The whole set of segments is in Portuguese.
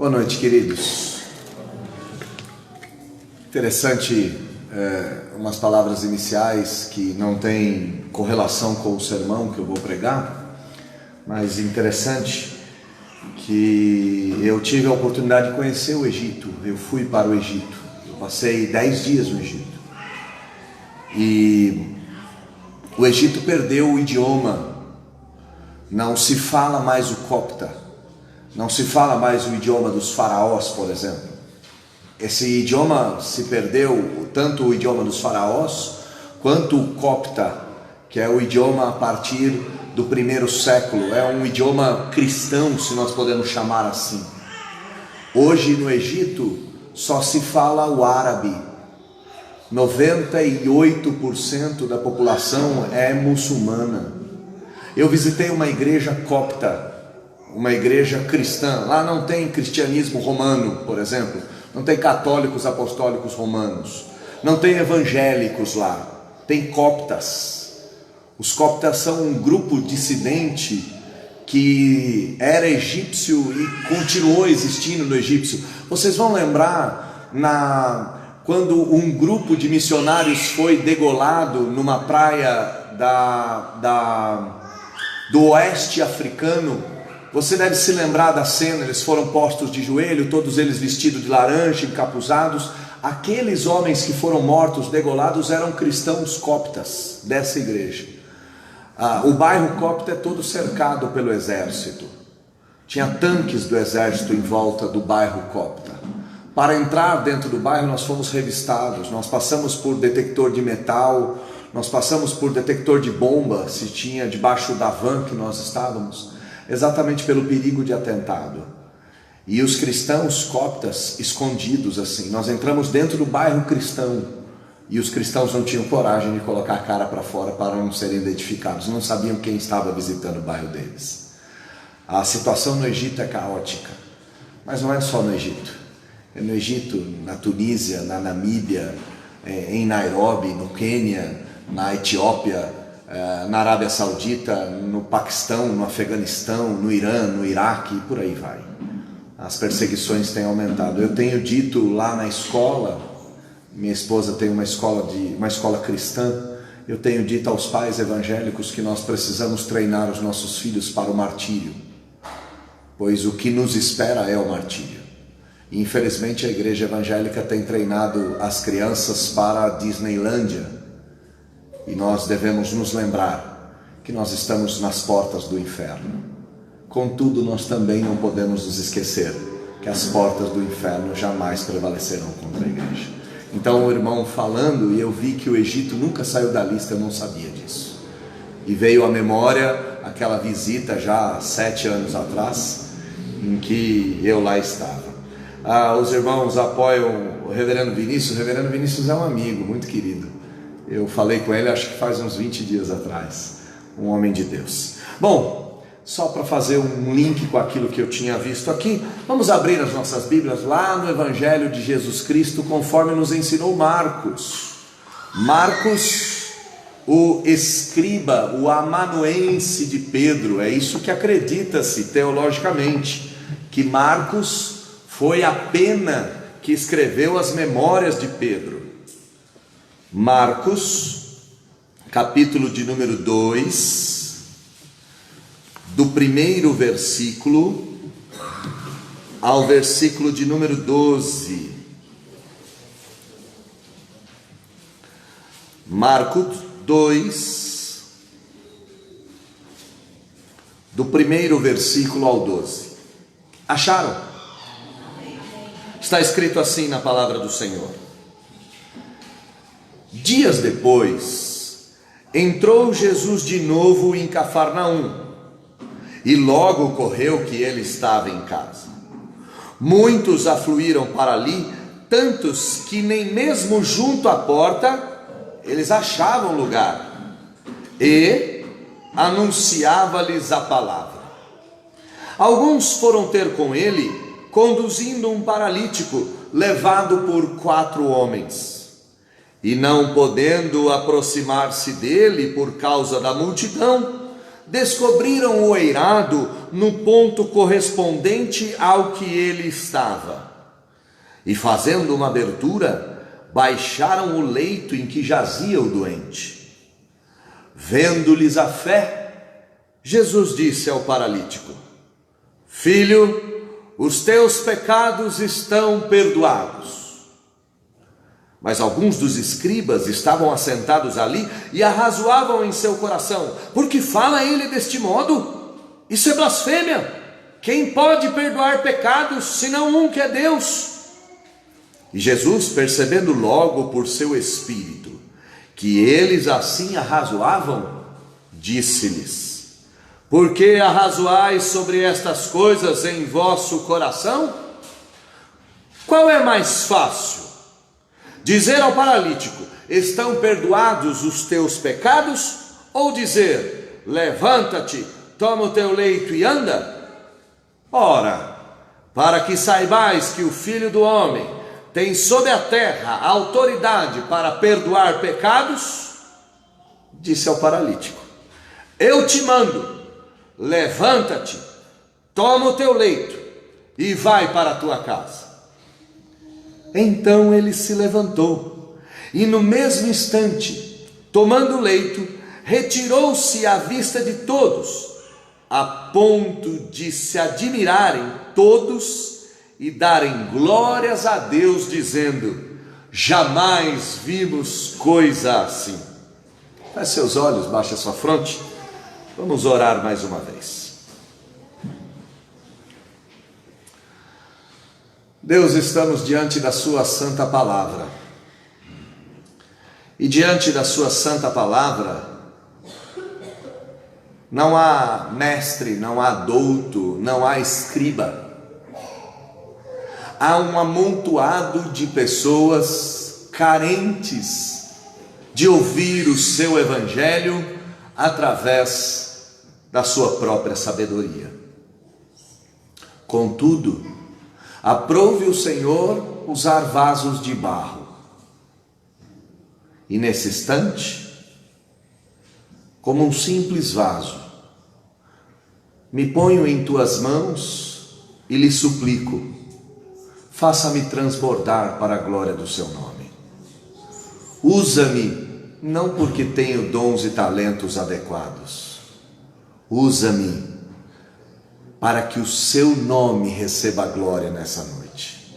Boa noite, queridos. Interessante, umas palavras iniciais que não têm correlação com o sermão que eu vou pregar, mas interessante que eu tive a oportunidade de conhecer o Egito. Eu fui para o Egito, eu passei 10 dias no Egito, e o Egito perdeu o idioma, não se fala mais o copta. Não se fala mais o idioma dos faraós, por exemplo. Esse idioma se perdeu, tanto o idioma dos faraós, quanto o copta, que é o idioma a partir do 1º século. É um idioma cristão, se nós podemos chamar assim. Hoje no Egito só se fala o árabe. 98% da população é muçulmana. Eu visitei uma igreja copta, uma igreja cristã. Lá não tem cristianismo romano, por exemplo, não tem católicos apostólicos romanos, não tem evangélicos lá, tem coptas. Os coptas são um grupo dissidente que era egípcio e continuou existindo no egípcio. Vocês vão lembrar quando um grupo de missionários foi degolado numa praia do oeste africano. Você deve se lembrar da cena. Eles foram postos de joelho, todos eles vestidos de laranja, encapuzados. Aqueles homens que foram mortos, degolados, eram cristãos coptas dessa igreja. O bairro copta é todo cercado pelo exército. Tinha tanques do exército em volta do bairro copta. Para entrar dentro do bairro nós fomos revistados, nós passamos por detector de metal, nós passamos por detector de bomba, se tinha debaixo da van que nós estávamos, exatamente pelo perigo de atentado. E os cristãos coptas escondidos assim, nós entramos dentro do bairro cristão, e os cristãos não tinham coragem de colocar a cara para fora para não serem identificados, não sabiam quem estava visitando o bairro deles. A situação no Egito é caótica, mas não é só no Egito. É no Egito, na Tunísia, na Namíbia, em Nairobi, no Quênia, na Etiópia, na Arábia Saudita, no Paquistão, no Afeganistão, no Irã, no Iraque, e por aí vai. As perseguições têm aumentado. Eu tenho dito lá na escola, minha esposa tem uma escola cristã, eu tenho dito aos pais evangélicos que nós precisamos treinar os nossos filhos para o martírio, pois o que nos espera é o martírio. E, infelizmente, a igreja evangélica tem treinado as crianças para a Disneylândia, e nós devemos nos lembrar que nós estamos nas portas do inferno. Contudo, nós também não podemos nos esquecer que as portas do inferno jamais prevalecerão contra a igreja. Então o irmão falando, e eu vi que o Egito nunca saiu da lista, eu não sabia disso. E veio à memória aquela visita já há 7 anos atrás, em que eu lá estava. Os irmãos apoiam o reverendo Vinícius. O reverendo Vinícius é um amigo muito querido. Eu falei com ele, acho que faz uns 20 dias atrás, um homem de Deus. Bom, só para fazer um link com aquilo que eu tinha visto aqui, vamos abrir as nossas Bíblias lá no Evangelho de Jesus Cristo, conforme nos ensinou Marcos. Marcos, o escriba, o amanuense de Pedro, é isso que acredita-se teologicamente, que Marcos foi a pena que escreveu as memórias de Pedro. Marcos, capítulo de número 2, do 1º versículo ao versículo de número 12. Marcos 2, do 1º versículo ao 12. Acharam? Está escrito assim na palavra do Senhor. Dias depois, entrou Jesus de novo em Cafarnaum, e logo ocorreu que ele estava em casa. Muitos afluíram para ali, tantos que nem mesmo junto à porta eles achavam lugar, e anunciava-lhes a palavra. Alguns foram ter com ele, conduzindo um paralítico, levado por 4 homens. E não podendo aproximar-se dele por causa da multidão, descobriram o eirado no ponto correspondente ao que ele estava. E fazendo uma abertura, baixaram o leito em que jazia o doente. Vendo-lhes a fé, Jesus disse ao paralítico: Filho, os teus pecados estão perdoados. Mas alguns dos escribas estavam assentados ali e arrazoavam em seu coração: por que fala ele deste modo? Isso é blasfêmia. Quem pode perdoar pecados, senão um que é Deus? E Jesus, percebendo logo por seu espírito que eles assim arrazoavam, disse-lhes: por que arrazoais sobre estas coisas em vosso coração? Qual é mais fácil? Dizer ao paralítico: estão perdoados os teus pecados? Ou dizer: levanta-te, toma o teu leito e anda? Ora, para que saibais que o Filho do Homem tem sobre a terra autoridade para perdoar pecados, disse ao paralítico: eu te mando, levanta-te, toma o teu leito e vai para a tua casa. Então ele se levantou e no mesmo instante, tomando o leito, retirou-se à vista de todos, a ponto de se admirarem todos e darem glórias a Deus, dizendo: jamais vimos coisa assim. Feche seus olhos, baixe a sua fronte, vamos orar mais uma vez. Deus, estamos diante da sua santa palavra, e diante da sua santa palavra não há mestre, não há douto, não há escriba. Há um amontoado de pessoas carentes de ouvir o seu evangelho através da sua própria sabedoria. Contudo, aprove o Senhor usar vasos de barro. E nesse instante, como um simples vaso, me ponho em tuas mãos e lhe suplico: faça-me transbordar para a glória do seu nome. Usa-me, não porque tenho dons e talentos adequados. Usa-me para que o seu nome receba a glória nessa noite.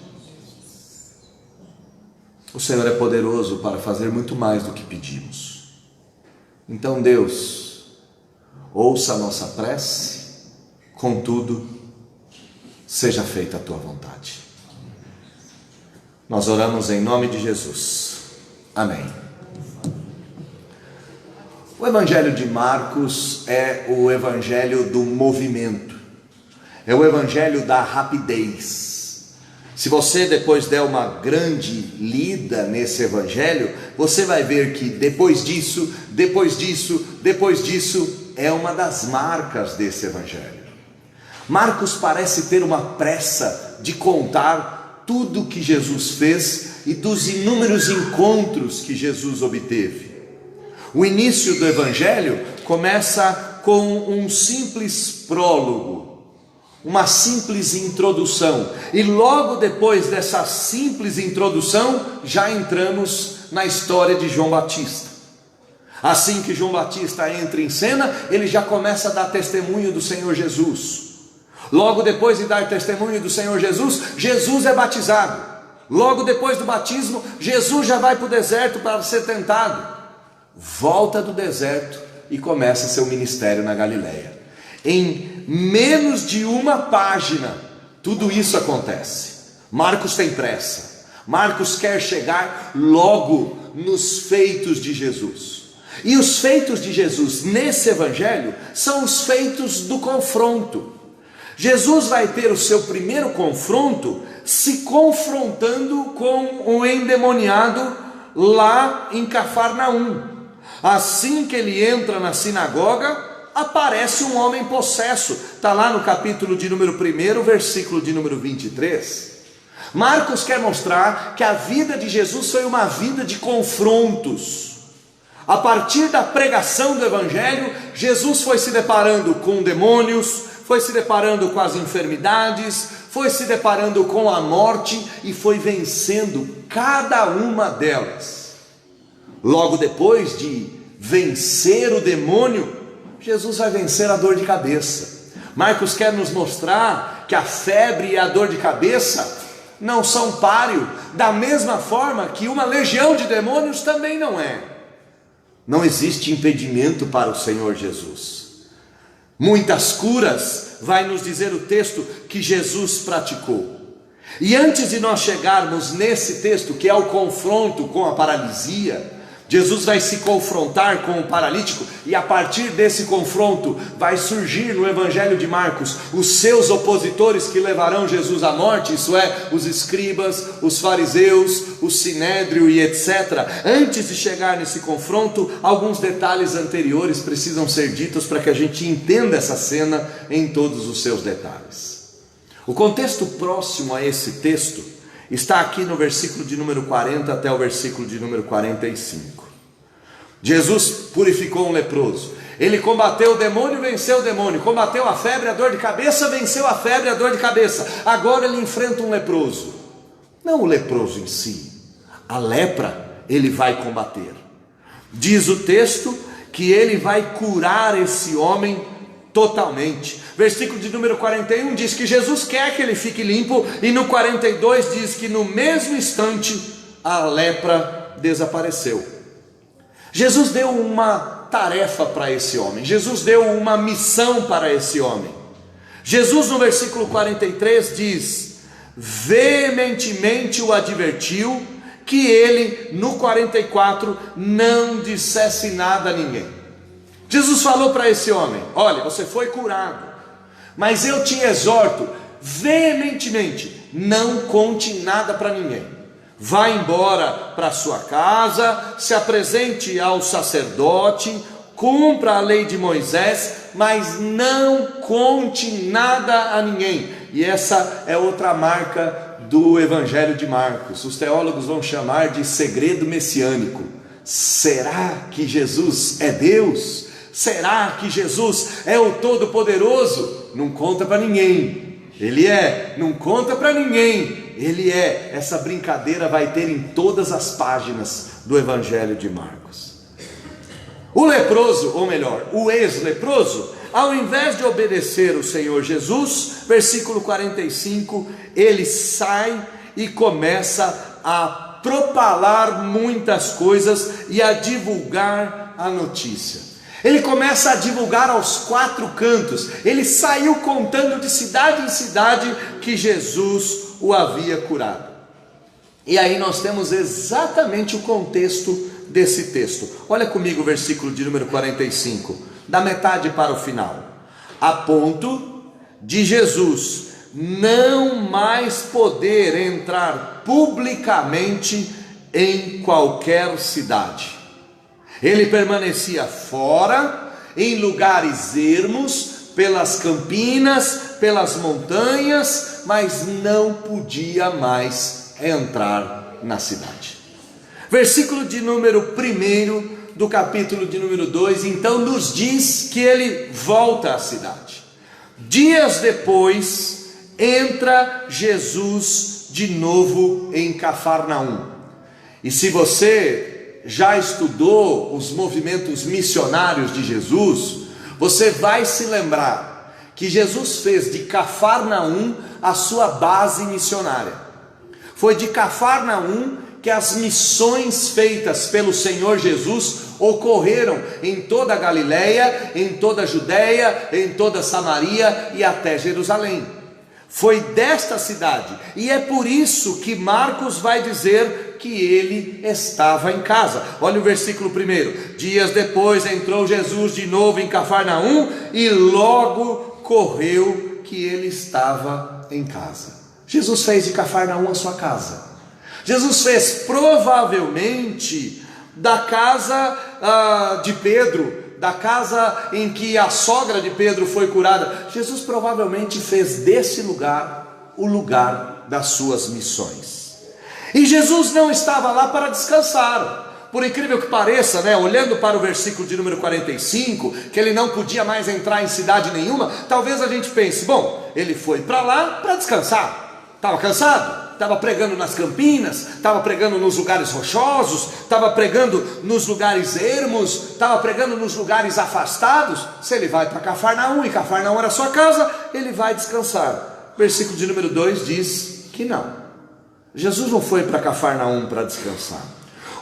O Senhor é poderoso para fazer muito mais do que pedimos. Então, Deus, ouça a nossa prece, contudo, seja feita a tua vontade. Nós oramos em nome de Jesus. Amém. O Evangelho de Marcos é o Evangelho do movimento. É o Evangelho da rapidez. Se você depois der uma grande lida nesse Evangelho, você vai ver que depois disso, é uma das marcas desse Evangelho. Marcos parece ter uma pressa de contar tudo que Jesus fez e dos inúmeros encontros que Jesus obteve. O início do Evangelho começa com um simples prólogo, uma simples introdução, e logo depois dessa simples introdução já entramos na história de João Batista. Assim que João Batista entra em cena, ele já começa a dar testemunho do Senhor Jesus. Logo depois de dar testemunho do Senhor Jesus, Jesus é batizado. Logo depois do batismo, Jesus já vai para o deserto para ser tentado. Volta do deserto e começa seu ministério na Galileia. Em menos de uma página, tudo isso acontece. Marcos tem pressa. Marcos quer chegar logo nos feitos de Jesus. E os feitos de Jesus nesse evangelho são os feitos do confronto. Jesus vai ter o seu primeiro confronto se confrontando com o endemoniado lá em Cafarnaum. Assim que ele entra na sinagoga, aparece um homem possesso. Está lá no capítulo de número 1, versículo de número 23. Marcos quer mostrar que a vida de Jesus foi uma vida de confrontos. A partir da pregação do evangelho, Jesus foi se deparando com demônios, foi se deparando com as enfermidades, foi se deparando com a morte e foi vencendo cada uma delas. Logo depois de vencer o demônio, Jesus vai vencer a dor de cabeça. Marcos quer nos mostrar que a febre e a dor de cabeça não são páreo, da mesma forma que uma legião de demônios também não é. Não existe impedimento para o Senhor Jesus. Muitas curas, vai nos dizer o texto, que Jesus praticou. E antes de nós chegarmos nesse texto, que é o confronto com a paralisia, Jesus vai se confrontar com o paralítico, e a partir desse confronto vai surgir no Evangelho de Marcos os seus opositores que levarão Jesus à morte, isso é, os escribas, os fariseus, o sinédrio e etc. Antes de chegar nesse confronto, alguns detalhes anteriores precisam ser ditos para que a gente entenda essa cena em todos os seus detalhes. O contexto próximo a esse texto está aqui no versículo de número 40 até o versículo de número 45. Jesus purificou um leproso. Ele combateu o demônio, venceu o demônio. Combateu a febre, a dor de cabeça, venceu a febre, a dor de cabeça. Agora ele enfrenta um leproso. Não o leproso em si, a lepra ele vai combater. Diz o texto que ele vai curar esse homem totalmente. Versículo de número 41 diz que Jesus quer que ele fique limpo, e no 42 diz que no mesmo instante a lepra desapareceu. Jesus deu uma tarefa para esse homem, Jesus deu uma missão para esse homem. Jesus no versículo 43 diz: veementemente o advertiu que ele, no 44, não dissesse nada a ninguém. Jesus falou para esse homem: olha, você foi curado, mas eu te exorto veementemente, não conte nada para ninguém. Vá embora para sua casa, se apresente ao sacerdote, cumpra a lei de Moisés, mas não conte nada a ninguém. E essa é outra marca do Evangelho de Marcos. Os teólogos vão chamar de segredo messiânico. Será que Jesus é Deus? Será que Jesus é o Todo-Poderoso? Não conta para ninguém. Ele é, não conta para ninguém. Ele é. Essa brincadeira vai ter em todas as páginas do Evangelho de Marcos. O leproso, ou melhor, o ex-leproso, ao invés de obedecer o Senhor Jesus, versículo 45, ele sai e começa a propalar muitas coisas e a divulgar a notícia. Ele começa a divulgar aos quatro cantos. Ele saiu contando de cidade em cidade que Jesus o havia curado. E aí nós temos exatamente o contexto desse texto. Olha comigo o versículo de número 45, da metade para o final. A ponto de Jesus não mais poder entrar publicamente em qualquer cidade. Ele permanecia fora, em lugares ermos, pelas campinas, pelas montanhas, mas não podia mais entrar na cidade. Versículo de número 1 do capítulo de número 2, então nos diz que ele volta à cidade. Dias depois, entra Jesus de novo em Cafarnaum. E se você já estudou os movimentos missionários de Jesus, você vai se lembrar que Jesus fez de Cafarnaum a sua base missionária. Foi de Cafarnaum que as missões feitas pelo Senhor Jesus ocorreram em toda a Galileia, em toda a Judeia, em toda a Samaria e até Jerusalém. Foi desta cidade, e é por isso que Marcos vai dizer que ele estava em casa. Olha o versículo 1. Dias depois entrou Jesus de novo em Cafarnaum, e logo correu que ele estava em casa. Jesus fez de Cafarnaum a sua casa. Jesus fez provavelmente da casa de Pedro, da casa em que a sogra de Pedro foi curada. Jesus provavelmente fez desse lugar o lugar das suas missões. E Jesus não estava lá para descansar. por incrível que pareça, olhando para o versículo de número 45, que ele não podia mais entrar em cidade nenhuma, talvez a gente pense, bom, ele foi para lá para descansar, estava cansado, estava pregando nas campinas, estava pregando nos lugares rochosos, estava pregando nos lugares ermos, estava pregando nos lugares afastados. Se ele vai para Cafarnaum, e Cafarnaum era sua casa, ele vai descansar. Versículo de número 2 diz que não, Jesus não foi para Cafarnaum para descansar.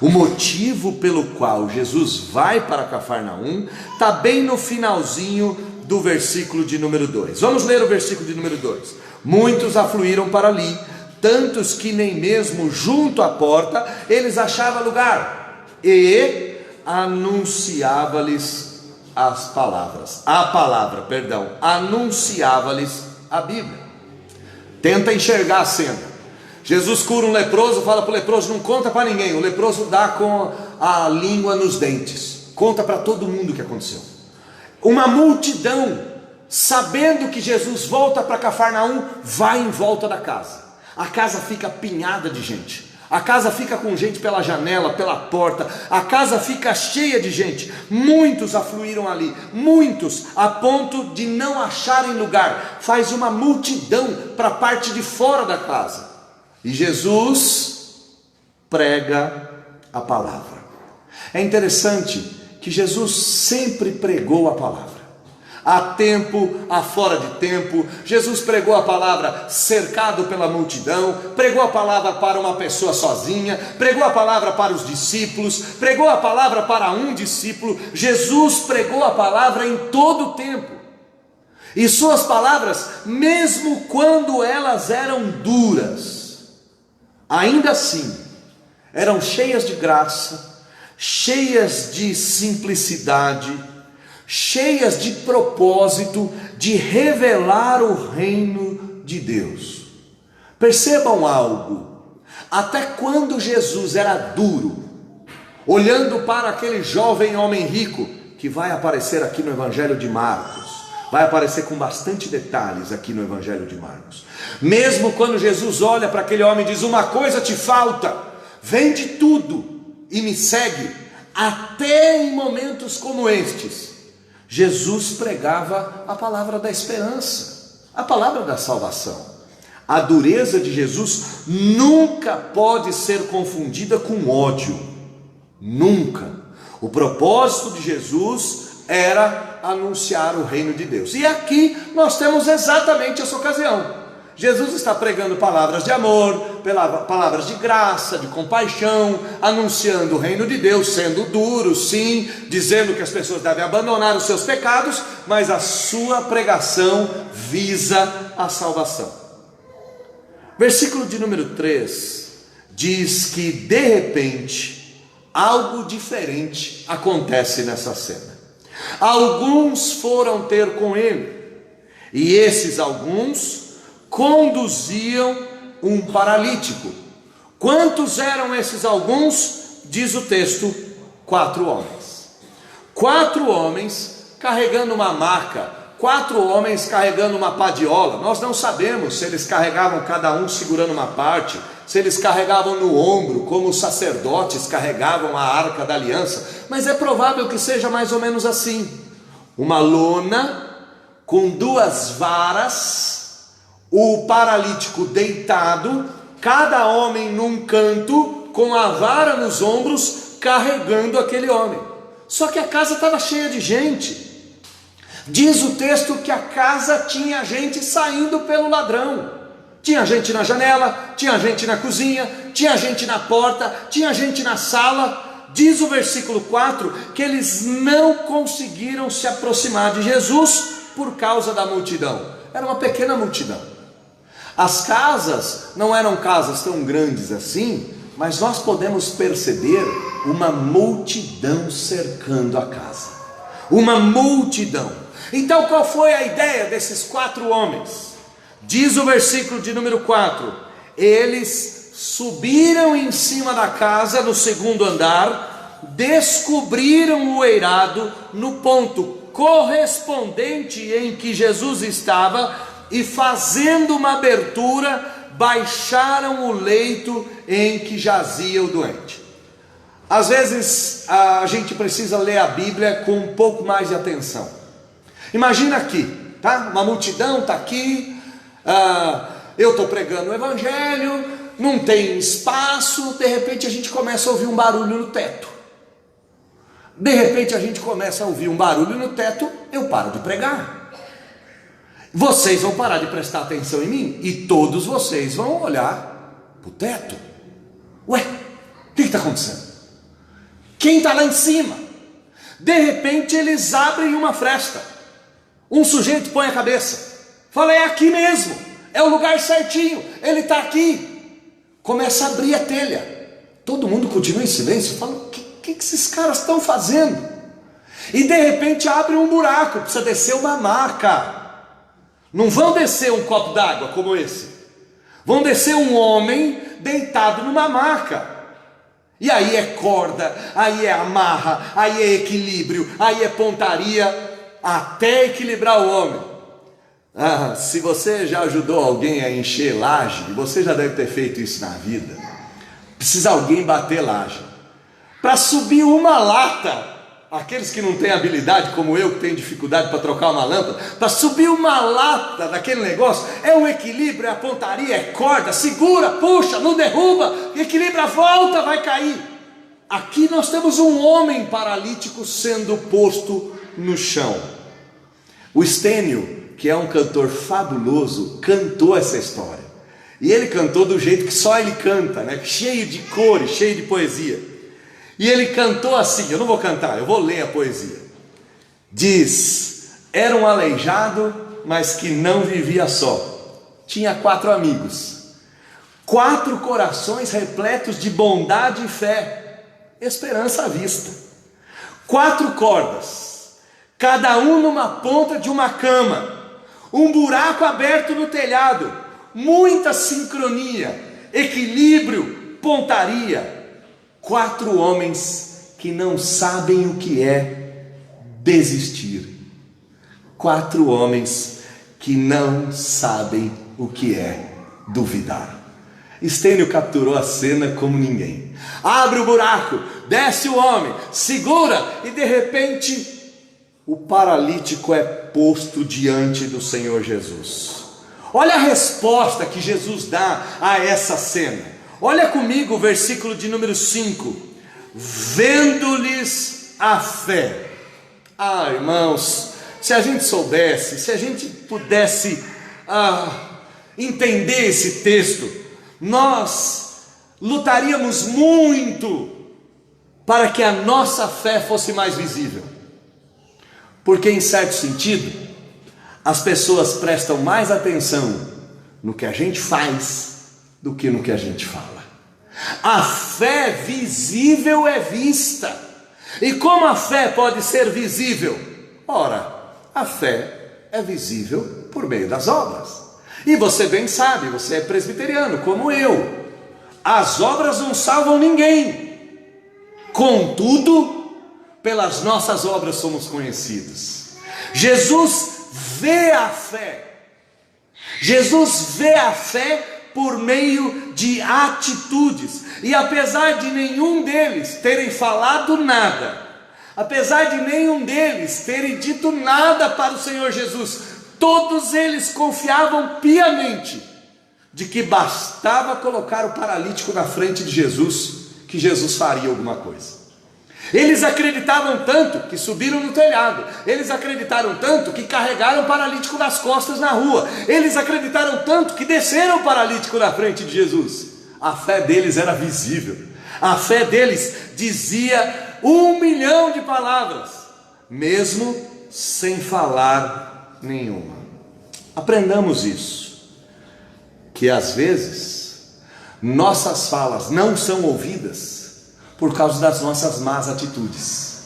O motivo pelo qual Jesus vai para Cafarnaum está bem no finalzinho do versículo de número 2. Vamos ler o versículo de número 2. Muitos afluíram para ali, tantos que nem mesmo junto à porta eles achavam lugar, e anunciava-lhes anunciava-lhes a Bíblia. Tenta enxergar a cena. Jesus cura um leproso, fala para o leproso, não conta para ninguém. O leproso dá com a língua nos dentes, conta para todo mundo o que aconteceu. Uma multidão, sabendo que Jesus volta para Cafarnaum, vai em volta da casa. A casa fica apinhada de gente, a casa fica com gente pela janela, pela porta, a casa fica cheia de gente. Muitos afluíram ali, muitos, a ponto de não acharem lugar. Faz uma multidão para a parte de fora da casa. E Jesus prega a palavra. É interessante que Jesus sempre pregou a palavra. Há tempo, há fora de tempo. Jesus pregou a palavra cercado pela multidão, pregou a palavra para uma pessoa sozinha, pregou a palavra para os discípulos, pregou a palavra para um discípulo. Jesus pregou a palavra em todo o tempo. E suas palavras, mesmo quando elas eram duras, ainda assim, eram cheias de graça, cheias de simplicidade, cheias de propósito de revelar o reino de Deus. Percebam algo, até quando Jesus era duro, olhando para aquele jovem homem rico, que vai aparecer aqui no Evangelho de Marcos, vai aparecer com bastante detalhes aqui no Evangelho de Marcos. Mesmo quando Jesus olha para aquele homem e diz, uma coisa te falta, vende tudo e me segue. Até em momentos como estes, Jesus pregava a palavra da esperança, a palavra da salvação. A dureza de Jesus nunca pode ser confundida com ódio, nunca. O propósito de Jesus era anunciar o reino de Deus. E aqui nós temos exatamente essa ocasião. Jesus está pregando palavras de amor, palavras de graça, de compaixão, anunciando o reino de Deus, sendo duro, sim, dizendo que as pessoas devem abandonar os seus pecados, mas a sua pregação visa a salvação. Versículo de número 3 diz que de repente algo diferente acontece nessa cena. Alguns foram ter com ele, e esses alguns conduziam um paralítico. Quantos eram esses alguns? Diz o texto, 4 homens. 4 homens carregando uma maca, 4 homens carregando uma padiola. Nós não sabemos se eles carregavam cada um segurando uma parte, se eles carregavam no ombro, como os sacerdotes carregavam a arca da aliança, mas é provável que seja mais ou menos assim: uma lona com 2 varas, o paralítico deitado, cada homem num canto, com a vara nos ombros, carregando aquele homem. Só que a casa estava cheia de gente. Diz o texto que a casa tinha gente saindo pelo ladrão. Tinha gente na janela, tinha gente na cozinha, tinha gente na porta, tinha gente na sala. Diz o versículo 4 que eles não conseguiram se aproximar de Jesus por causa da multidão. Era uma pequena multidão. As casas não eram casas tão grandes assim, mas nós podemos perceber uma multidão cercando a casa. Uma multidão. Então qual foi a ideia desses 4 homens? Diz o versículo de número 4: eles subiram em cima da casa no 2º andar, descobriram o eirado no ponto correspondente em que Jesus estava, e fazendo uma abertura, baixaram o leito em que jazia o doente. Às vezes a gente precisa ler a Bíblia com um pouco mais de atenção. Imagina aqui, tá? Uma multidão está aqui, eu estou pregando o Evangelho, não tem espaço, de repente a gente começa a ouvir um barulho no teto. De repente a gente começa a ouvir um barulho no teto, eu paro de pregar. Vocês vão parar de prestar atenção em mim e todos vocês vão olhar para o teto. Ué, o que está acontecendo? Quem está lá em cima? De repente eles abrem uma fresta. Um sujeito põe a cabeça, fala: é aqui mesmo, é o lugar certinho, ele está aqui. Começa a abrir a telha. Todo mundo continua em silêncio, fala: o que esses caras estão fazendo? E de repente abre um buraco, precisa descer uma maca. Não vão descer um copo d'água como esse, vão descer um homem deitado numa maca. E aí é corda, aí é amarra, aí é equilíbrio, aí é pontaria, até equilibrar o homem. Se você já ajudou alguém a encher laje, você já deve ter feito isso na vida. Precisa alguém bater laje. Para subir uma lata, aqueles que não têm habilidade como eu, que tem dificuldade para trocar uma lâmpada, para subir uma lata daquele negócio, é um equilíbrio, é a pontaria, é corda, segura, puxa, não derruba, equilibra, volta, vai cair. Aqui nós temos um homem paralítico sendo posto no chão. O Stênio, que é um cantor fabuloso, cantou essa história. E ele cantou do jeito que só ele canta, né? Cheio de cores, cheio de poesia. E ele cantou assim, eu não vou cantar, eu vou ler a poesia. Diz: era um aleijado, mas que não vivia só. Tinha 4 amigos, 4 corações repletos de bondade e fé, esperança à vista. 4 cordas, cada um numa ponta de uma cama, um buraco aberto no telhado, muita sincronia, equilíbrio, pontaria. 4 homens que não sabem o que é desistir. 4 homens que não sabem o que é duvidar. Stênio capturou a cena como ninguém. Abre o buraco, desce o homem, segura, e de repente o paralítico é posto diante do Senhor Jesus. Olha a resposta que Jesus dá a essa cena. Olha comigo o versículo de número 5. Vendo-lhes a fé. Irmãos, se a gente soubesse, se a gente pudesse entender esse texto, nós lutaríamos muito para que a nossa fé fosse mais visível. Porque, em certo sentido, as pessoas prestam mais atenção no que a gente faz do que no que a gente fala. A fé visível é vista. E como a fé pode ser visível? Ora, a fé é visível por meio das obras. E você bem sabe, você é presbiteriano como eu. As obras não salvam ninguém. Contudo, pelas nossas obras somos conhecidos. Jesus vê a fé. Jesus vê a fé por meio de atitudes. E apesar de nenhum deles terem falado nada, apesar de nenhum deles terem dito nada para o Senhor Jesus, todos eles confiavam piamente de que bastava colocar o paralítico na frente de Jesus, que Jesus faria alguma coisa. Eles acreditavam tanto que subiram no telhado. Eles acreditaram tanto que carregaram o paralítico nas costas na rua. Eles acreditaram tanto que desceram o paralítico na frente de Jesus. A fé deles era visível. A fé deles dizia 1 milhão de palavras, mesmo sem falar nenhuma. Aprendamos isso, que às vezes nossas falas não são ouvidas por causa das nossas más atitudes.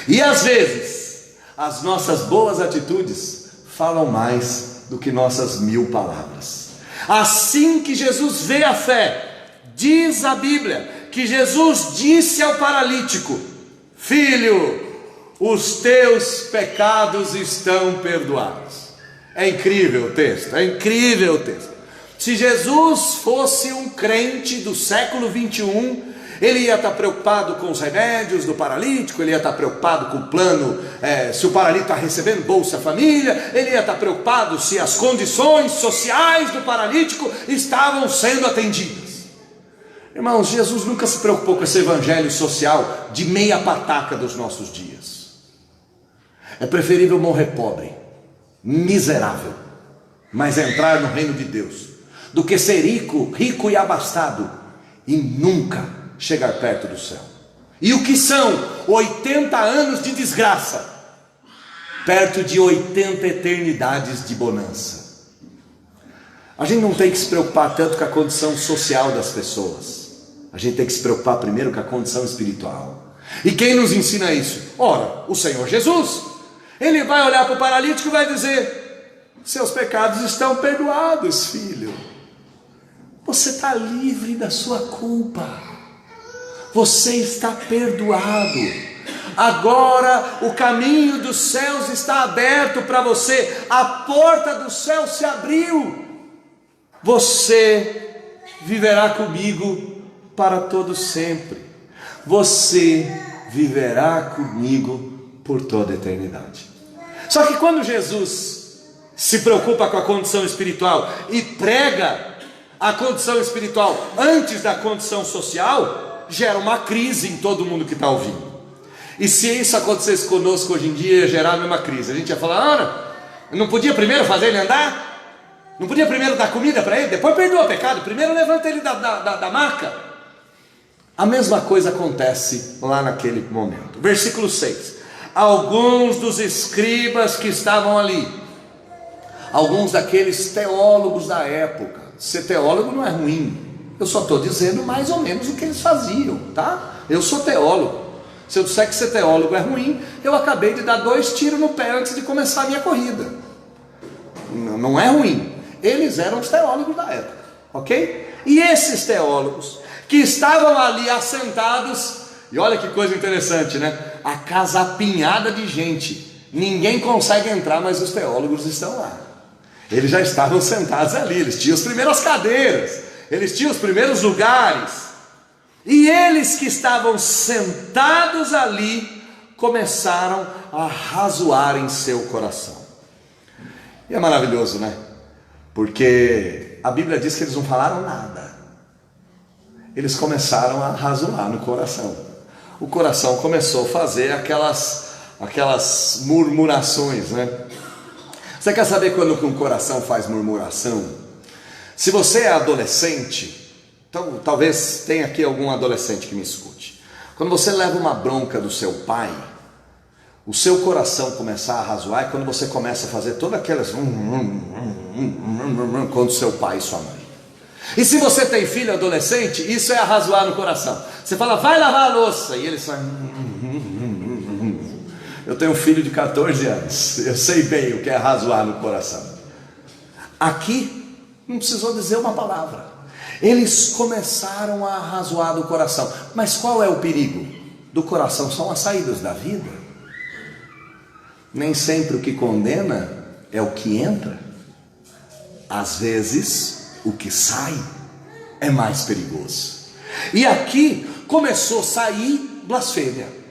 E às vezes as nossas boas atitudes falam mais do que nossas 1000 palavras. Assim que Jesus vê a fé, diz a Bíblia que Jesus disse ao paralítico: filho, os teus pecados estão perdoados. É incrível o texto, é incrível o texto. Se Jesus fosse um crente do século 21, Ele ia estar preocupado com os remédios do paralítico, ele ia estar preocupado com o plano, se o paralítico está recebendo Bolsa Família, ele ia estar preocupado se as condições sociais do paralítico estavam sendo atendidas. Irmãos, Jesus nunca se preocupou com esse evangelho social de meia pataca dos nossos dias. É preferível morrer pobre, miserável, mas entrar no reino de Deus, do que ser rico e abastado e nunca chegar perto do céu. E o que são 80 anos de desgraça perto de 80 eternidades de bonança? A gente não tem que se preocupar tanto com a condição social das pessoas, a gente tem que se preocupar primeiro com a condição espiritual. E quem nos ensina isso? Ora, o Senhor Jesus. Ele vai olhar para o paralítico e vai dizer: seus pecados estão perdoados, filho. Você está livre da sua culpa. Você está perdoado. Agora o caminho dos céus está aberto para você. A porta do céu se abriu. Você viverá comigo para todo sempre. Você viverá comigo por toda a eternidade. Só que quando Jesus se preocupa com a condição espiritual e prega a condição espiritual antes da condição social, gera uma crise em todo mundo que está ouvindo. E se isso acontecesse conosco hoje em dia, ia gerar a mesma crise. A gente ia falar: Ana, não podia primeiro fazer ele andar? Não podia primeiro dar comida para ele? Depois perdoa o pecado, primeiro levanta ele da maca. A mesma coisa acontece lá naquele momento. Versículo 6. Alguns dos escribas que estavam ali, alguns daqueles teólogos da época. Ser teólogo não é ruim, eu só estou dizendo mais ou menos o que eles faziam, tá? Eu sou teólogo. Se eu disser que ser teólogo é ruim, eu acabei de dar 2 tiros no pé antes de começar a minha corrida. Não é ruim. Eles eram os teólogos da época, ok? E esses teólogos que estavam ali assentados, e olha que coisa interessante, né? A casa apinhada de gente, ninguém consegue entrar, mas os teólogos estão lá. Eles já estavam sentados ali, eles tinham as primeiras cadeiras, eles tinham os primeiros lugares. E eles que estavam sentados ali começaram a razoar em seu coração. E é maravilhoso, né? Porque a Bíblia diz que eles não falaram nada. Eles começaram a razoar no coração. O coração começou a fazer aquelas murmurações, né? Você quer saber quando que um coração faz murmuração? Se você é adolescente, então talvez tenha aqui algum adolescente que me escute. Quando você leva uma bronca do seu pai, o seu coração começar a razoar é quando você começa a fazer todas aquelas contra o seu pai e sua mãe. E se você tem filho adolescente, isso é arrazoar no coração. Você fala: vai lavar a louça, e ele sai. Eu tenho um filho de 14 anos, eu sei bem o que é arrazoar no coração. Aqui não precisou dizer uma palavra, eles começaram a arrazoar do coração. Mas qual é o perigo? Do coração são as saídas da vida. Nem sempre o que condena é o que entra. Às vezes o que sai é mais perigoso. E aqui começou a sair blasfêmia.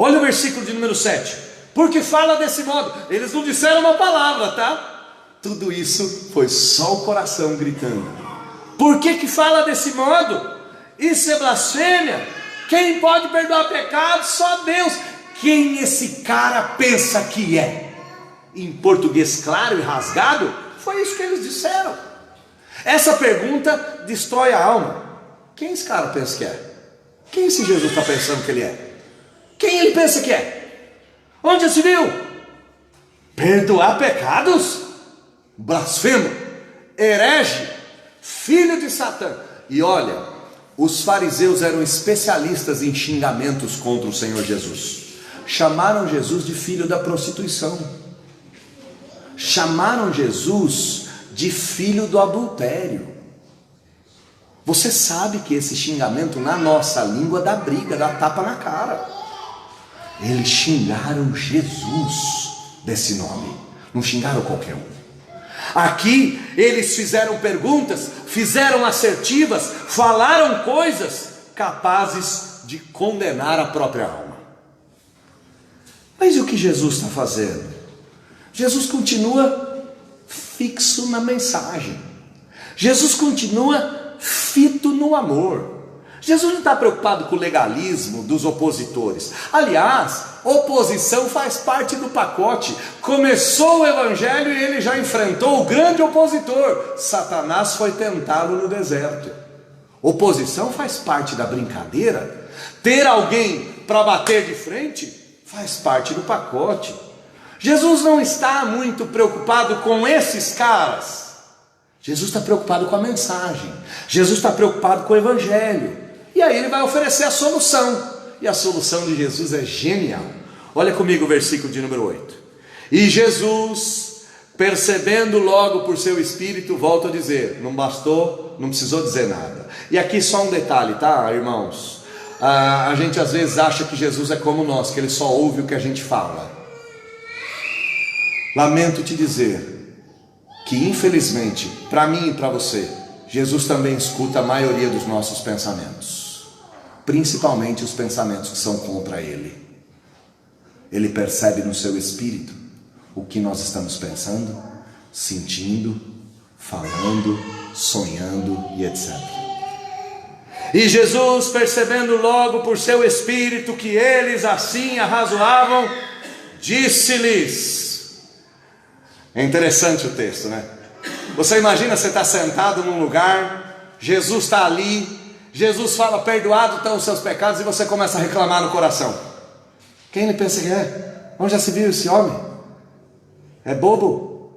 Olha o versículo de número 7. Porque fala desse modo. Eles não disseram uma palavra, tá? Tudo isso foi só o coração gritando. Por que fala desse modo? Isso é blasfêmia. Quem pode perdoar pecado? Só Deus. Quem esse cara pensa que é? Em português claro e rasgado, foi isso que eles disseram. Essa pergunta destrói a alma. Quem esse cara pensa que é? Quem esse Jesus está pensando que ele é? Quem ele pensa que é? Onde já se viu? Perdoar pecados? Blasfemo, herege, filho de Satã. E olha, os fariseus eram especialistas em xingamentos contra o Senhor Jesus. Chamaram Jesus de filho da prostituição. Chamaram Jesus de filho do adultério. Você sabe que esse xingamento na nossa língua dá briga, dá tapa na cara. Eles xingaram Jesus desse nome, não xingaram qualquer um. Aqui eles fizeram perguntas, fizeram assertivas, falaram coisas capazes de condenar a própria alma. Mas e o que Jesus está fazendo? Jesus continua fixo na mensagem. Jesus continua fito no amor. Jesus não está preocupado com o legalismo dos opositores. Aliás, oposição faz parte do pacote. Começou o evangelho e ele já enfrentou o grande opositor. Satanás foi tentá-lo no deserto. Oposição faz parte da brincadeira. Ter alguém para bater de frente faz parte do pacote. Jesus não está muito preocupado com esses caras. Jesus está preocupado com a mensagem. Jesus está preocupado com o evangelho. E aí ele vai oferecer a solução. E a solução de Jesus é genial. Olha comigo o versículo de número 8. E Jesus, percebendo logo por seu espírito, volta a dizer, não bastou, não precisou dizer nada. E aqui só um detalhe, tá, irmãos? A gente às vezes acha que Jesus é como nós, que ele só ouve o que a gente fala. Lamento te dizer que infelizmente, para mim e para você, Jesus também escuta a maioria dos nossos pensamentos, principalmente os pensamentos que são contra Ele. Ele percebe no seu espírito o que nós estamos pensando, sentindo, falando, sonhando e etc. E Jesus, percebendo logo por seu espírito que eles assim arrazoavam, disse-lhes. É interessante o texto, né? Você imagina, você está sentado num lugar, Jesus está ali, Jesus fala, perdoado estão os seus pecados, e você começa a reclamar no coração. Quem ele pensa que é? Onde já se viu esse homem? É bobo?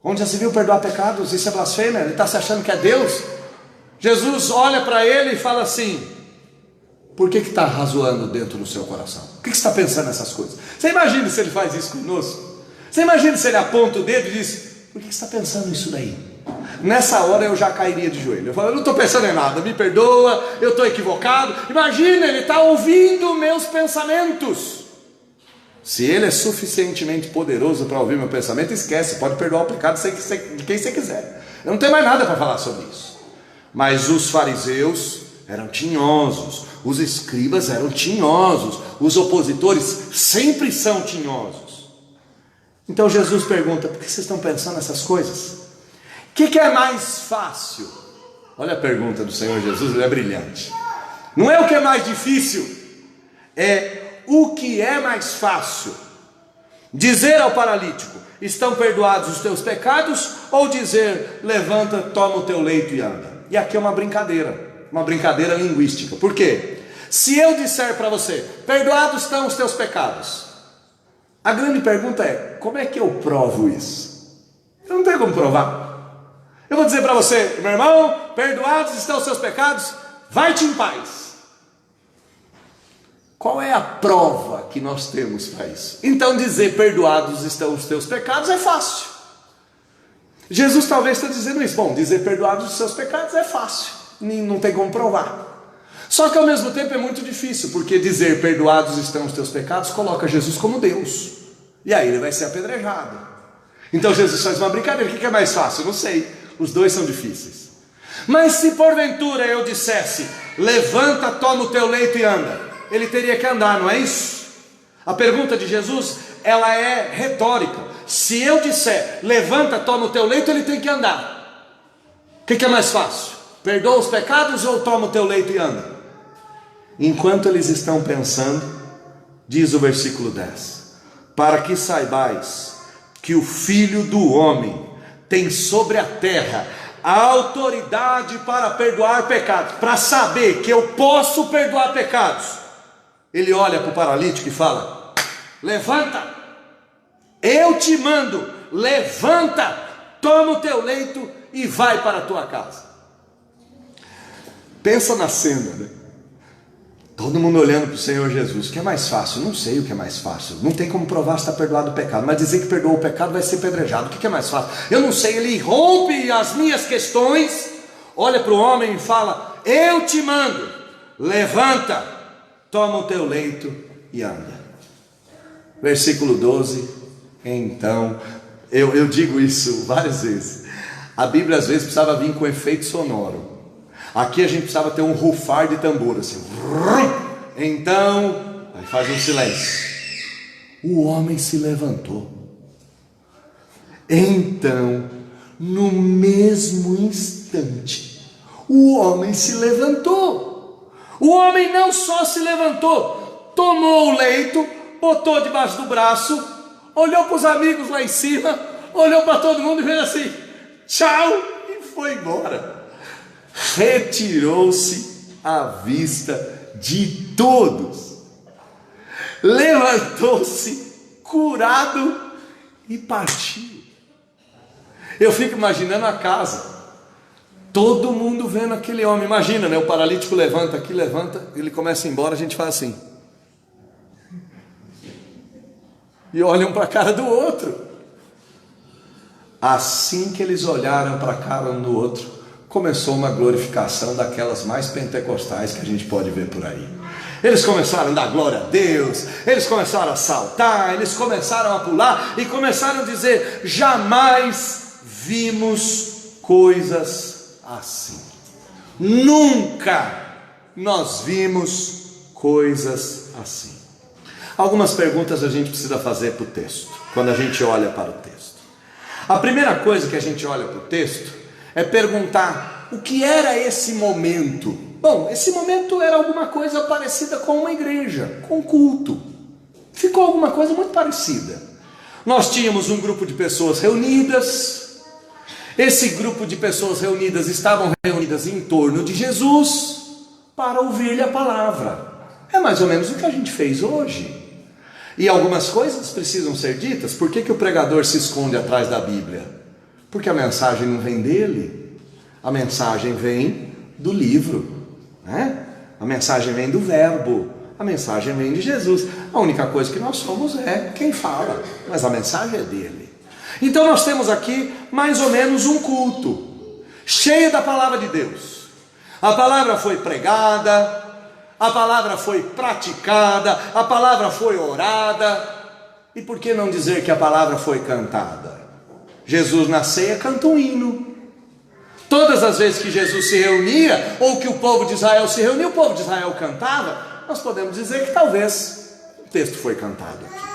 Onde já se viu perdoar pecados? Isso é blasfêmia? Ele está se achando que é Deus? Jesus olha para ele e fala assim, por que está razoando dentro do seu coração? O que você está pensando nessas coisas? Você imagina se ele faz isso conosco? Você imagina se ele aponta o dedo e diz, por que você está pensando nisso daí? Nessa hora eu já cairia de joelho. Eu falo, eu não estou pensando em nada, me perdoa, eu estou equivocado. Imagina, ele está ouvindo meus pensamentos. Se ele é suficientemente poderoso para ouvir meu pensamento, esquece, pode perdoar o pecado de quem você quiser. Eu não tenho mais nada para falar sobre isso. Mas os fariseus eram tinhosos, os escribas eram tinhosos, os opositores sempre são tinhosos. Então Jesus pergunta, por que vocês estão pensando nessas coisas? O que é mais fácil? Olha a pergunta do Senhor Jesus, ele é brilhante. Não é o que é mais difícil, é o que é mais fácil. Dizer ao paralítico, estão perdoados os teus pecados, ou dizer, levanta, toma o teu leito e anda. E aqui é uma brincadeira linguística. Por quê? Se eu disser para você, perdoados estão os teus pecados, a grande pergunta é, como é que eu provo isso? Eu não tenho como provar. Eu vou dizer para você, meu irmão, perdoados estão os seus pecados, vai-te em paz. Qual é a prova que nós temos para isso? Então dizer perdoados estão os teus pecados é fácil. Jesus talvez está dizendo isso. Bom, dizer perdoados os seus pecados é fácil, não tem como provar. Só que ao mesmo tempo é muito difícil, porque dizer perdoados estão os teus pecados coloca Jesus como Deus, e aí ele vai ser apedrejado. Então Jesus faz uma brincadeira. O que é mais fácil? Eu não sei, os dois são difíceis. Mas se porventura eu dissesse, levanta, toma o teu leito e anda, ele teria que andar, não é isso? A pergunta de Jesus, ela é retórica. Se eu disser, levanta, toma o teu leito, ele tem que andar. O que é mais fácil? Perdoa os pecados ou toma o teu leito e anda? Enquanto eles estão pensando, diz o versículo 10, para que saibais que o Filho do Homem tem sobre a terra a autoridade para perdoar pecados. Para saber que eu posso perdoar pecados, ele olha para o paralítico e fala, levanta, eu te mando, levanta, toma o teu leito e vai para a tua casa. Pensa na cena, né? Todo mundo olhando para o Senhor Jesus. O que é mais fácil? Não sei o que é mais fácil. Não tem como provar se está perdoado o pecado. Mas dizer que perdoou o pecado vai ser apedrejado. O que é mais fácil? Eu não sei. Ele rompe as minhas questões, olha para o homem e fala, eu te mando, levanta, toma o teu leito e anda. Versículo 12. Então, eu digo isso várias vezes. A Bíblia às vezes precisava vir com efeito sonoro. Aqui a gente precisava ter um rufar de tambor, assim. Então, aí faz um silêncio. O homem se levantou. Então, no mesmo instante, o homem se levantou. O homem não só se levantou, tomou o leito, botou debaixo do braço, olhou para os amigos lá em cima, olhou para todo mundo e fez assim, tchau, e foi embora. Retirou-se à vista de todos. Levantou-se, curado, e partiu. Eu fico imaginando a casa, todo mundo vendo aquele homem. Imagina, né? O paralítico levanta aqui, levanta, ele começa a ir embora, a gente faz assim. E olham para a cara do outro. Assim que eles olharam para a cara um do outro, começou uma glorificação daquelas mais pentecostais que a gente pode ver por aí. Eles começaram a dar glória a Deus, eles começaram a saltar, eles começaram a pular e começaram a dizer: jamais vimos coisas assim. Nunca nós vimos coisas assim. Algumas perguntas a gente precisa fazer para o texto, quando a gente olha para o texto. A primeira coisa que a gente olha para o texto é perguntar o que era esse momento. Bom, esse momento era alguma coisa parecida com uma igreja, com culto. Ficou alguma coisa muito parecida. Nós tínhamos um grupo de pessoas reunidas. Esse grupo de pessoas reunidas estavam reunidas em torno de Jesus para ouvir-lhe a palavra. É mais ou menos o que a gente fez hoje. E algumas coisas precisam ser ditas. Por que o pregador se esconde atrás da Bíblia? Porque a mensagem não vem dele. A mensagem vem do livro, né? A mensagem vem do verbo. A mensagem vem de Jesus. A única coisa que nós somos é quem fala, mas a mensagem é dele. Então nós temos aqui mais ou menos um culto cheio da palavra de Deus. A palavra foi pregada, a palavra foi praticada, a palavra foi orada. E por que não dizer que a palavra foi cantada? Jesus na ceia canta um hino. Todas as vezes que Jesus se reunia, ou que o povo de Israel se reunia, o povo de Israel cantava. Nós podemos dizer que talvez o texto foi cantado aqui.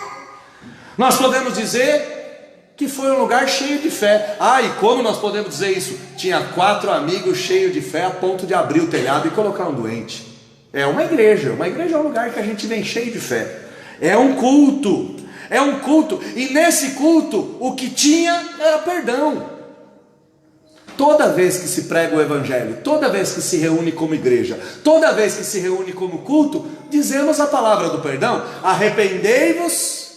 Nós podemos dizer que foi um lugar cheio de fé. E como nós podemos dizer isso? Tinha 4 amigos cheios de fé a ponto de abrir o telhado e colocar um doente. É uma igreja é um lugar que a gente vem cheio de fé. É um culto, e nesse culto o que tinha era perdão. Toda vez que se prega o evangelho, toda vez que se reúne como igreja, toda vez que se reúne como culto, dizemos a palavra do perdão: arrependei-vos,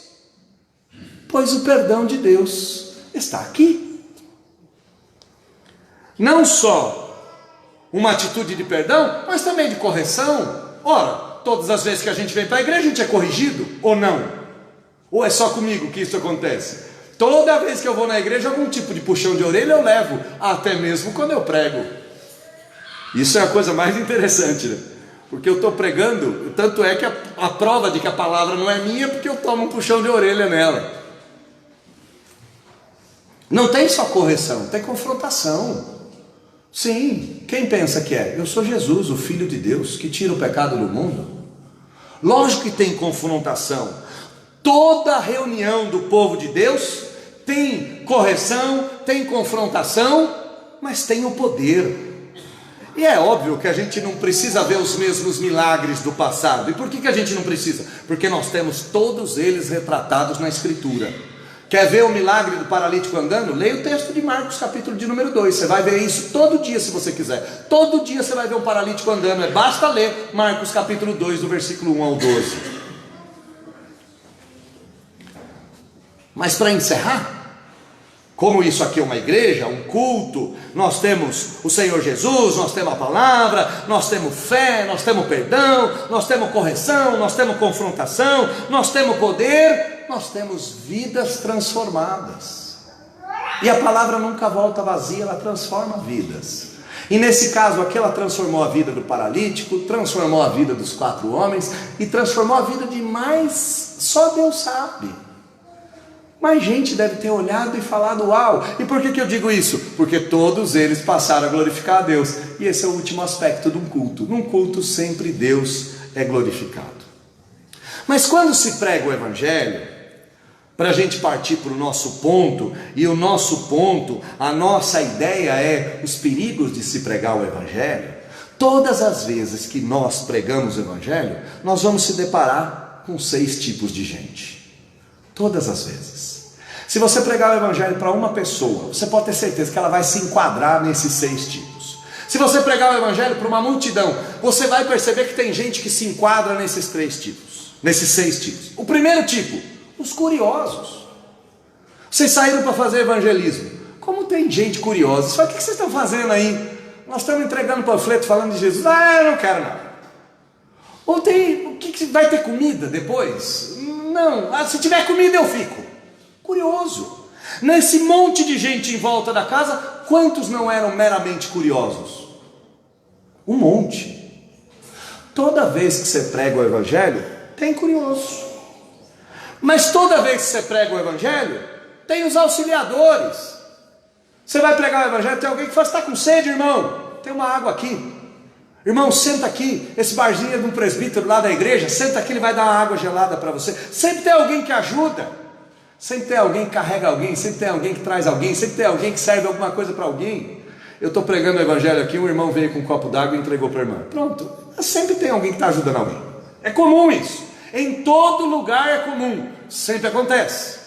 pois o perdão de Deus está aqui. Não só uma atitude de perdão, mas também de correção. Ora, todas as vezes que a gente vem para a igreja, a gente é corrigido, ou não? Ou é só comigo que isso acontece? Toda vez que eu vou na igreja, algum tipo de puxão de orelha eu levo, até mesmo quando eu prego. Isso é a coisa mais interessante, né? Porque eu estou pregando, tanto é que a prova de que a palavra não é minha, porque eu tomo um puxão de orelha nela. Não tem só correção, tem confrontação. Sim, quem pensa que é? Eu sou Jesus, o Filho de Deus, que tira o pecado do mundo. Lógico que tem confrontação. Toda reunião do povo de Deus tem correção, tem confrontação, mas tem o poder. E é óbvio que a gente não precisa ver os mesmos milagres do passado. E por que a gente não precisa? Porque nós temos todos eles retratados na Escritura. Quer ver o milagre do paralítico andando? Leia o texto de Marcos, capítulo de número 2. Você vai ver isso todo dia, se você quiser. Todo dia você vai ver um paralítico andando. Basta ler Marcos, capítulo 2, do versículo 1 ao 12. Mas para encerrar, como isso aqui é uma igreja, um culto, nós temos o Senhor Jesus, nós temos a palavra, nós temos fé, nós temos perdão, nós temos correção, nós temos confrontação, nós temos poder, nós temos vidas transformadas. E a palavra nunca volta vazia, ela transforma vidas. E nesse caso aqui ela transformou a vida do paralítico, transformou a vida dos 4 homens e transformou a vida de mais, só Deus sabe. mais gente deve ter olhado e falado uau. E por que eu digo isso? Porque todos eles passaram a glorificar a Deus. E esse é o último aspecto de um culto. Num culto sempre Deus é glorificado. Mas quando se prega o Evangelho, para a gente partir para o nosso ponto, e o nosso ponto, a nossa ideia é os perigos de se pregar o Evangelho. Todas as vezes que nós pregamos o Evangelho, nós vamos se deparar com 6 tipos de gente. Todas as vezes. Se você pregar o Evangelho para uma pessoa, você pode ter certeza que ela vai se enquadrar nesses 6 tipos. Se você pregar o Evangelho para uma multidão, você vai perceber que tem gente que se enquadra nesses 3 tipos, nesses 6 tipos. O primeiro tipo, os curiosos. Vocês saíram para fazer evangelismo. Como tem gente curiosa? Só o que vocês estão fazendo aí? Nós estamos entregando panfleto falando de Jesus. Eu não quero não. Ou tem, o que vai ter comida depois? Não, se tiver comida eu fico. Curioso. Nesse monte de gente em volta da casa, quantos não eram meramente curiosos? Um monte. Toda vez que você prega o Evangelho, tem curioso. Mas toda vez que você prega o Evangelho, tem os auxiliadores. Você vai pregar o Evangelho, tem alguém que fala, você está com sede, irmão? Tem uma água aqui. Irmão, senta aqui, esse barzinho é de um presbítero lá da igreja, senta aqui, ele vai dar uma água gelada para você. Sempre tem alguém que ajuda, sempre tem alguém que carrega alguém, sempre tem alguém que traz alguém, sempre tem alguém que serve alguma coisa para alguém. Eu estou pregando o Evangelho aqui, um irmão veio com um copo d'água e entregou para a irmã. Pronto, sempre tem alguém que está ajudando alguém. É comum isso, em todo lugar é comum, sempre acontece.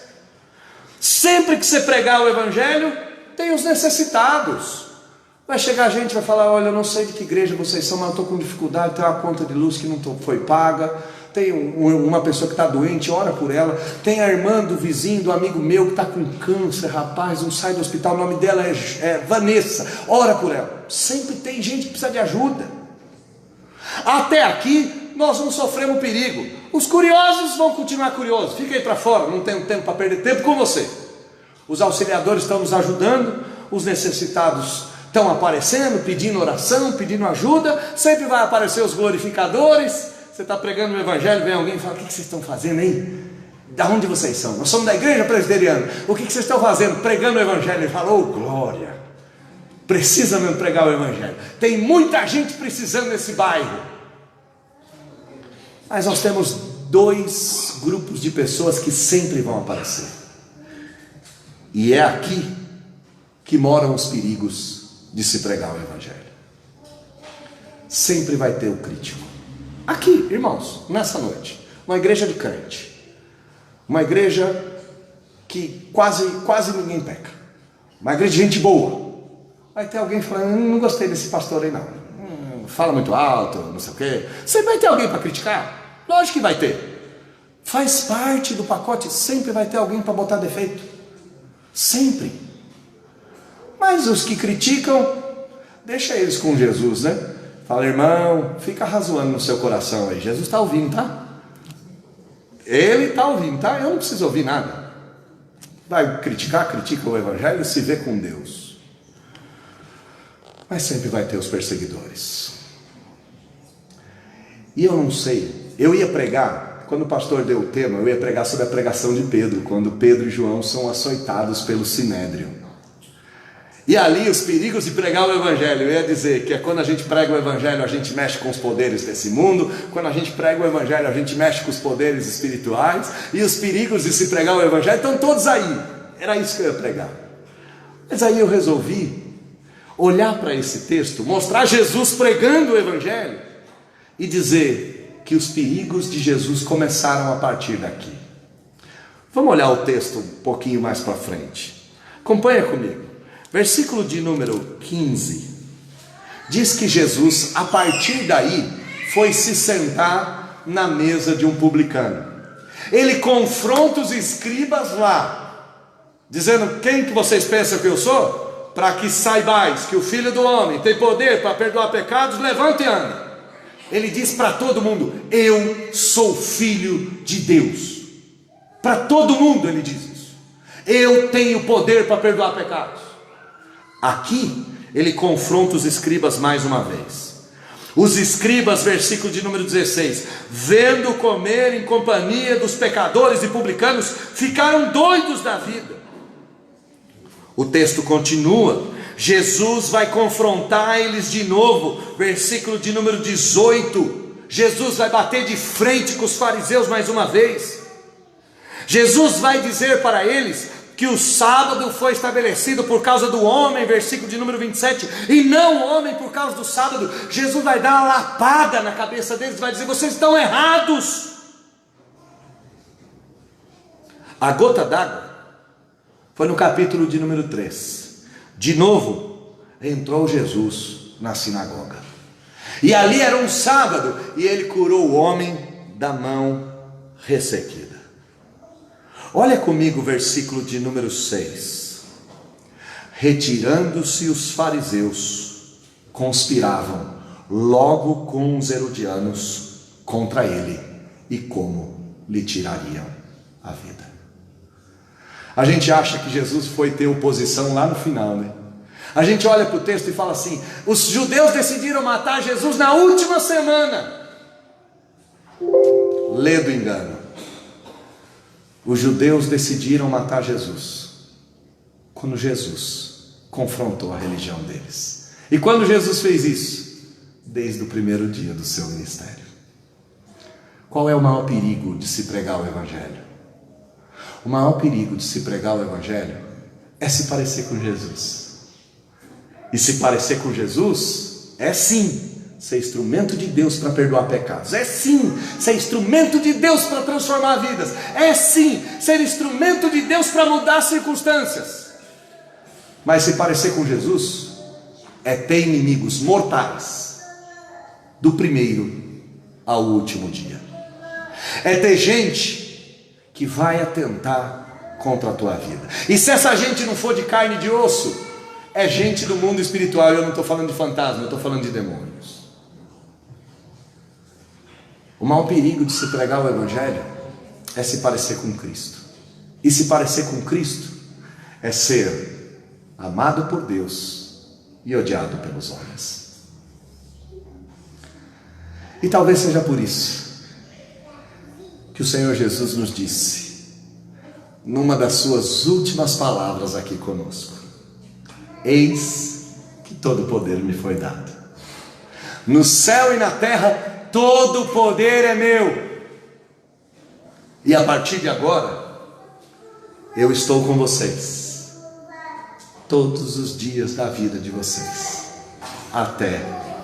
Sempre que você pregar o Evangelho, tem os necessitados. Vai chegar gente e vai falar, olha, eu não sei de que igreja vocês são, mas eu estou com dificuldade, tem uma conta de luz que não foi paga, tem uma pessoa que está doente, ora por ela, tem a irmã do vizinho, do amigo meu que está com câncer, rapaz, não sai do hospital, o nome dela é Vanessa, ora por ela. Sempre tem gente que precisa de ajuda. Até aqui, nós não sofremos perigo. Os curiosos vão continuar curiosos, fica aí para fora, não tenho tempo para perder tempo com você. Os auxiliadores estão nos ajudando, os necessitados estão aparecendo, pedindo oração, pedindo ajuda, sempre vai aparecer os glorificadores. Você está pregando o Evangelho, vem alguém e fala, o que vocês estão fazendo aí? Da onde vocês são? Nós somos da igreja presbiteriana. O que vocês estão fazendo? Pregando o Evangelho. Ele fala, oh glória, precisa mesmo pregar o Evangelho, tem muita gente precisando nesse bairro. Mas nós temos 2 grupos de pessoas que sempre vão aparecer, e é aqui que moram os perigos de se pregar o Evangelho. Sempre vai ter o crítico. Aqui, irmãos, nessa noite, uma igreja de crente, uma igreja que quase ninguém peca, uma igreja de gente boa. Vai ter alguém falando, não gostei desse pastor aí não, fala muito alto, não sei o quê. Sempre vai ter alguém para criticar, lógico que vai ter. Faz parte do pacote, sempre vai ter alguém para botar defeito, sempre. Mas os que criticam, deixa eles com Jesus, né? Fala, irmão, fica razoando no seu coração aí, Jesus está ouvindo, tá? Ele está ouvindo, tá? Eu não preciso ouvir nada. Vai criticar, critica o Evangelho e se vê com Deus. Mas sempre vai ter os perseguidores. E eu não sei, eu ia pregar, quando o pastor deu o tema, eu ia pregar sobre a pregação de Pedro, quando Pedro e João são açoitados pelo Sinédrio. E ali os perigos de pregar o Evangelho, eu ia dizer que é quando a gente prega o Evangelho, a gente mexe com os poderes desse mundo, quando a gente prega o Evangelho, a gente mexe com os poderes espirituais, e os perigos de se pregar o Evangelho estão todos aí. Era isso que eu ia pregar. Mas aí eu resolvi olhar para esse texto, mostrar Jesus pregando o Evangelho, e dizer que os perigos de Jesus começaram a partir daqui. Vamos olhar o texto um pouquinho mais para frente. Acompanha comigo. Versículo de número 15, diz que Jesus, a partir daí, foi se sentar na mesa de um publicano. Ele confronta os escribas lá, dizendo, quem que vocês pensam que eu sou? Para que saibais que o Filho do Homem tem poder para perdoar pecados, levante e ande. Ele diz para todo mundo, eu sou filho de Deus. Para todo mundo ele diz isso. Eu tenho poder para perdoar pecados. Aqui, ele confronta os escribas mais uma vez. Os escribas, versículo de número 16, vendo comer em companhia dos pecadores e publicanos, ficaram doidos da vida. O texto continua, Jesus vai confrontar eles de novo, versículo de número 18, Jesus vai bater de frente com os fariseus mais uma vez. Jesus vai dizer para eles que o sábado foi estabelecido por causa do homem, versículo de número 27, e não o homem por causa do sábado. Jesus vai dar uma lapada na cabeça deles, vai dizer: vocês estão errados. A gota d'água foi no capítulo de número 3. De novo, entrou Jesus na sinagoga, e ali era um sábado, e ele curou o homem da mão ressequida. Olha comigo o versículo de número 6. Retirando-se os fariseus, conspiravam logo com os herodianos contra ele, e como lhe tirariam a vida. A gente acha que Jesus foi ter oposição lá no final, né? A gente olha para o texto e fala assim: os judeus decidiram matar Jesus na última semana. Lê do engano. Os judeus decidiram matar Jesus quando Jesus confrontou a religião deles. E quando Jesus fez isso? Desde o primeiro dia do seu ministério. Qual é o maior perigo de se pregar o Evangelho? O maior perigo de se pregar o Evangelho é se parecer com Jesus. E se parecer com Jesus é sim ser instrumento de Deus para perdoar pecados, é sim ser instrumento de Deus para transformar vidas, é sim ser instrumento de Deus para mudar circunstâncias. Mas se parecer com Jesus é ter inimigos mortais do primeiro ao último dia, é ter gente que vai atentar contra a tua vida. E se essa gente não for de carne e de osso, é gente do mundo espiritual. Eu não estou falando de fantasma, eu estou falando de demônios. O maior perigo de se pregar o Evangelho é se parecer com Cristo. E se parecer com Cristo é ser amado por Deus e odiado pelos homens. E talvez seja por isso que o Senhor Jesus nos disse, numa das suas últimas palavras aqui conosco: eis que todo o poder me foi dado. No céu e na terra todo o poder é meu. E a partir de agora, eu estou com vocês todos os dias da vida de vocês, até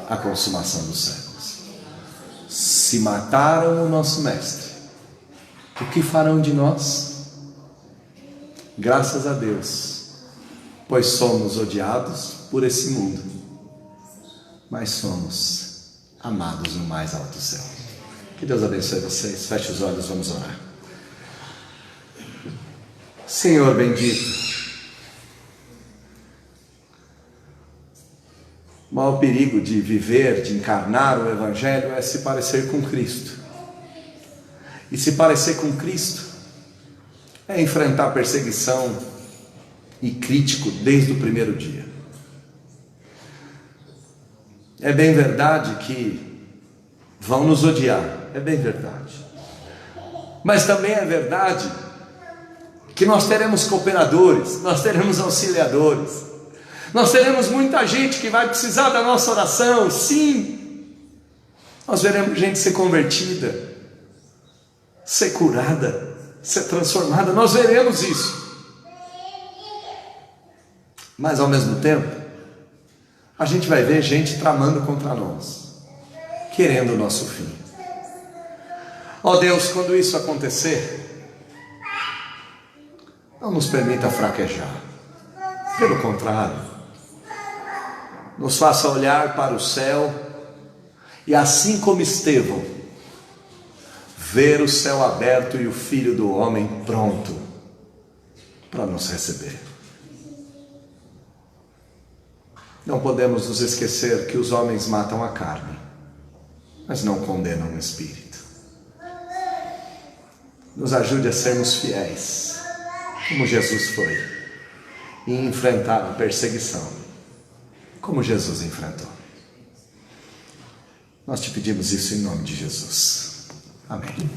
a consumação dos séculos. Se mataram o nosso mestre, o que farão de nós? Graças a Deus, pois somos odiados por esse mundo, mas somos amados no mais alto céu. Que Deus abençoe vocês. Feche os olhos, vamos orar. Senhor bendito, o maior perigo de viver, de encarnar o Evangelho é se parecer com Cristo. E se parecer com Cristo é enfrentar perseguição e crítico desde o primeiro dia. É bem verdade que vão nos odiar, é bem verdade. Mas também é verdade que nós teremos cooperadores, nós teremos auxiliadores, nós teremos muita gente que vai precisar da nossa oração. Sim, nós veremos gente ser convertida, ser curada, ser transformada, nós veremos isso. Mas ao mesmo tempo, a gente vai ver gente tramando contra nós, querendo o nosso fim. Ó Deus, quando isso acontecer, não nos permita fraquejar. Pelo contrário, nos faça olhar para o céu e, assim como Estevão, ver o céu aberto e o Filho do Homem pronto para nos receber. Não podemos nos esquecer que os homens matam a carne, mas não condenam o espírito. Nos ajude a sermos fiéis, como Jesus foi, e enfrentar a perseguição, como Jesus enfrentou. Nós te pedimos isso em nome de Jesus. Amém.